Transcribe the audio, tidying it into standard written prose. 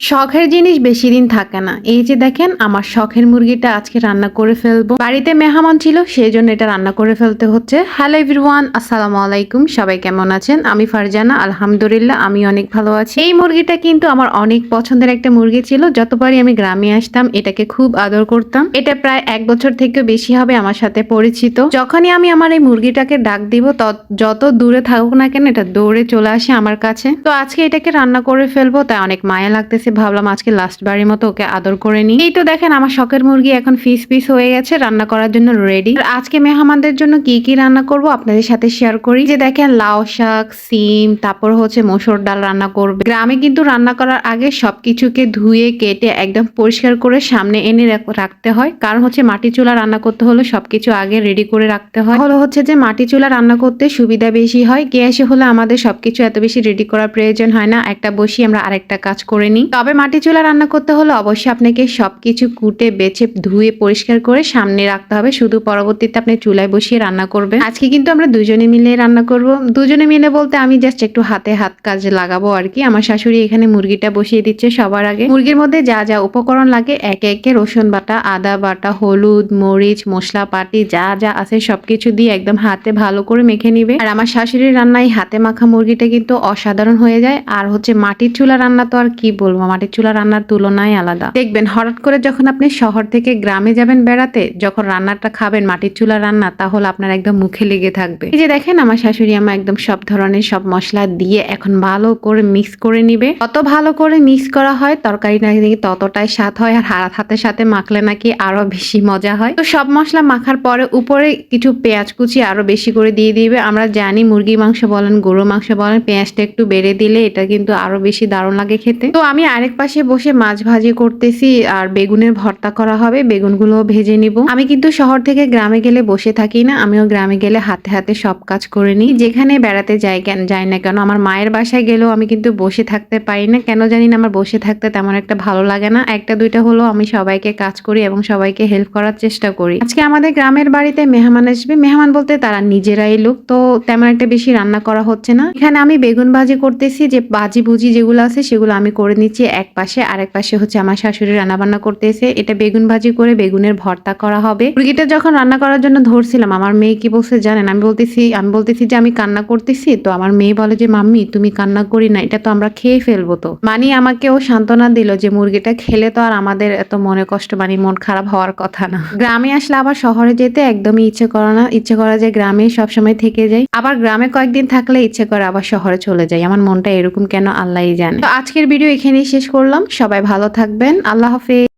শখের জিনিস বেশি দিন থাকে না। এই যে দেখেন আমার শখের মুরগিটা আজকে রান্না করে ফেলবো। বাড়িতে মেহমান ছিল সেই জন্য এটা রান্না করে ফেলতে হচ্ছে। হ্যালো এভরিওয়ান, আসসালামু আলাইকুম। সবাই কেমন আছেন? আমি ফারজানা, আলহামদুলিল্লাহ আমি অনেক ভালো আছি। এই মুরগিটা কিন্তু আমার অনেক পছন্দের একটা মুরগি ছিল। যতবারই আমি গ্রামে আসতাম এটাকে খুব আদর করতাম। এটা প্রায় 1 বছর থেকে বেশি হবে আমার সাথে পরিচিত। যখনই আমি আমার এই মুরগিটাকে ডাক দিব যত দূরে থাকুক না কেন এটা দৌড়ে চলে আসে আমার কাছে। তো আজকে এটাকে রান্না করে ফেলবো, তাই অনেক মায়া লাগতেছে। ভাবলাম আজকে লাস্ট বারের মতো ওকে আদর করে নিই। এই তো দেখেন আমার শখের মুরগি এখন পিস হয়ে গেছে, রান্না করার জন্য রেডি। আজকে মেহমানদের জন্য কি কি রান্না করব আপনাদের সাথে শেয়ার করি। যে দেখেন লাউ শাক, সিম, তারপর হচ্ছে মসুর ডাল রান্না করবে। গ্রামে কিন্তু রান্না করার আগে সবকিছুকে ধুয়ে কেটে একদম পরিষ্কার করে সামনে এনে রাখতে হয়। কারণ হচ্ছে মাটি চুলা রান্না করতে হলে সবকিছু আগে রেডি করে রাখতে হয়। হলো হচ্ছে যে মাটি চুলা রান্না করতে সুবিধা বেশি হয়। গ্যাসে হলে আমাদের সবকিছু এত বেশি রেডি করার প্রয়োজন হয় না, একটা বসি আমরা আরেকটা কাজ করে নিই। তবে মাটি চুলা রান্না করতে হলে অবশ্যই আপনাকে সবকিছু কুটে বেছে ধুয়ে পরিষ্কার করে সামনে রাখতে হবে। শুধু পরবর্তীতে আপনি চুলায় বসিয়ে রান্না করবেন। আজকে কিন্তু আমরা দুজনে মিলে রান্না করব। দুজনে মিলে বলতে আমি জাস্ট একটু হাতে হাত কাজে লাগাবো আর কি। আমার শাশুড়ি এখানে মুরগিটা বসিয়ে দিচ্ছে সবার আগে। মুরগির মধ্যে যা যা উপকরণ লাগে একে একে রসুন বাটা, আদা বাটা, হলুদ, মরিচ, মশলা পাতি যা যা আছে সবকিছু দিয়ে একদম হাতে ভালো করে মেখে নিবে। আর আমার শাশুড়ির রান্নায় হাতে মাখা মুরগিটা কিন্তু অসাধারণ হয়ে যায়। আর হচ্ছে মাটির চুলা রান্না তো আর কি বলবো, মাটির চুলা রান্নার তুলনায় আলাদা। দেখবেন হঠাৎ করে যখন আপনি শহর থেকে গ্রামে যাবেন বেড়াতে, যখন রান্নাটা খাবেন মাটির চুলা রান্না, তাহলে আপনার একদম মুখে লেগে থাকবে। এই যে দেখেন আমার শাশুড়ি আমা একদম সব ধরনের সব মশলা দিয়ে এখন ভালো করে মিক্স করে নিবে। কত ভালো করে মিক্স করা হয় তরকারি নাকি ততটাই স্বাদ হয়। আর হাতের সাথে মাখলে নাকি আরো বেশি মজা হয়। তো সব মশলা মাখার পরে উপরে কিছু পেঁয়াজ কুচি আরো বেশি করে দিয়ে দিবে। আমরা জানি মুরগি মাংস বলেন গরু মাংস বলেন, পেঁয়াজটা একটু বেড়ে দিলে এটা কিন্তু আরো বেশি দারুণ লাগে খেতে। তো আমি আরেক পাশে বসে মাছ ভাজি করতেছি আর বেগুনের ভর্তা করা হবে, বেগুনগুলো ভেজে নিব। আমি কিন্তু শহর থেকে গ্রামে গেলে বসে থাকি না, আমিও গ্রামে গেলে হাতে হাতে সব কাজ করে নিই। যেখানে বেড়াতে যাই না কেন, আমার মায়ের বাসায় গেলেও আমি কিন্তু বসে থাকতে পারি না, কেন জানি না আমার বসে থাকতে তেমন একটা ভালো লাগে না। একটা দুইটা হলো আমি সবাইকে কাজ করি এবং সবাইকে হেল্প করার চেষ্টা করি। আজকে আমাদের গ্রামের বাড়িতে মেহমান আসবে, মেহমান বলতে তারা নিজেরাই লোক, তো তেমন একটা বেশি রান্না করা হচ্ছে না। এখানে আমি বেগুন ভাজি করতেছি, যে ভাজি ভুজি যেগুলো আছে সেগুলো আমি করে নিচ্ছি এক পাশে। আরেক পাশে হচ্ছে আমার শাশুড়ি রান্না বান্না করতেছে, এটা বেগুন ভাজি করে বেগুনের ভর্তা করা হবে। মুরগিটা যখন রান্না করার জন্য ধরছিলাম, আমার মেয়ে কি বলছে জানেন? আমি বলতেছি যে আমি কান্না করতেছি, তো আমার মেয়ে বলে যে মাম্মি তুমি কান্না করি না, এটা তো আমরা খেয়ে ফেলবো। তো মানে আমাকে ও সান্ত্বনা দিল যে মুরগিটা খেলে তো আর আমাদের এত মনে কষ্ট মানে মন খারাপ হওয়ার কথা না। গ্রামে আসলে আবার শহরে যেতে একদমই ইচ্ছে করে না, ইচ্ছে করা যায় গ্রামে সবসময় থেকে যাই, আবার গ্রামে কয়েকদিন থাকলে ইচ্ছে করে আবার শহরে চলে যাই। আমার মনটা এরকম কেন আল্লাহই জানে। তো আজকের ভিডিও এখানেই শেষ করলাম। সবাই ভালো থাকবেন, আল্লাহ হাফেজ।